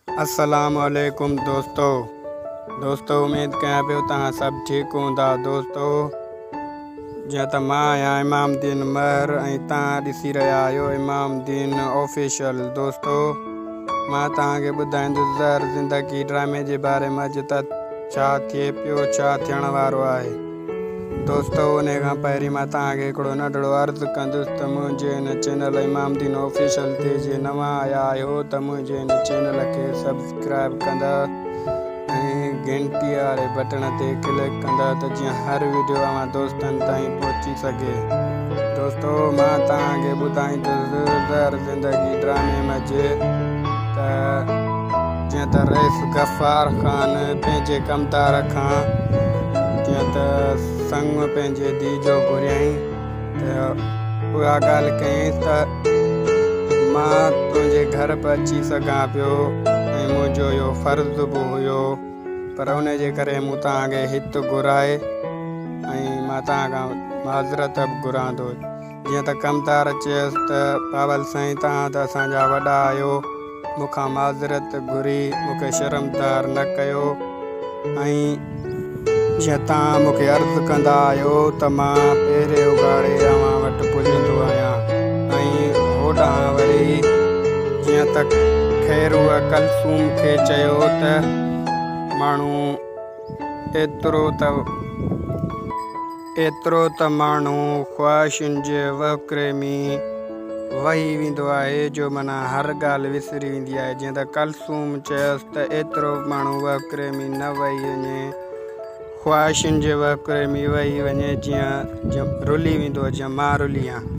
अस्सलाम वालेकुम दोस्तों उम्मीद कयां पियो तव्हां सभु ठीकु हूंदा। दोस्तों जीअं त मां आहियां इमामुद्दीन महर ऐं तव्हां ॾिसी रहिया आहियो इमामुद्दीन ऑफिशियल। दोस्तों मां तव्हांखे ॿुधाईंदुसि ज़हर ज़िंदगी ड्रामे जे बारे में अॼु त छा थिए पियो, छा थियण वारो आहे। दोस्तों उन खां पहिरीं मां तव्हांखे हिकिड़ो नंढिड़ो अर्ज़ु कंदुसि त मुंहिंजे हिन चैनल इमामुद्दीन ऑफिशियल ते जे नवां आया आहियो त मुंहिंजे हिन चैनल खे सब्सक्राइब कंदा ऐं घंटी वारे बटण ते क्लिक कंदा त जीअं हर वीडियो अव्हां दोस्तनि ताईं पहुची सघे। दोस्तों मां तव्हांखे ॿुधाईंदुसि ज़हर ज़िंदगी ड्रामे में त जीअं त रईस गफ़ार ख़ान पंहिंजे कमदार खां जीअं त संग पंहिंजे धीउ जो घुरियईं त उहा ॻाल्हि कयईं त मां तुंहिंजे घर बि अची सघां पियो ऐं मुंहिंजो इहो फ़र्ज़ु बि हुयो, पर उन जे करे मूं तव्हांखे हिते घुराए ऐं मां तव्हां खां माज़रत बि घुरां थो। जीअं त कमदार चयसि त पावल साईं तव्हां त असांजा वॾा आहियो, मूंखां माज़रत घुरी, मूंखे शर्मदार न कयो ऐं जीअं तव्हां मूंखे अर्ज़ु कंदा आहियो त मां पहिरें उघाड़े अव्हां वटि पुॼंदो आहियां। ऐं होॾां वरी जीअं त ख़ैर उहा कलसूम खे चयो त माण्हू एतिरो त माण्हू ख़्वाहिशुनि जे वहुकिरे में वही वेंदो आहे जो माना हर ॻाल्हि विसरी वेंदी आहे। जीअं त कलसूम चयसि त एतिरो माण्हू वहुकिरे में न वही वञे, ख़्वाहिशुनि जे वहुकिरे में वही वञे जीअं रुली वेंदो, जीअं मां रुली आहियां।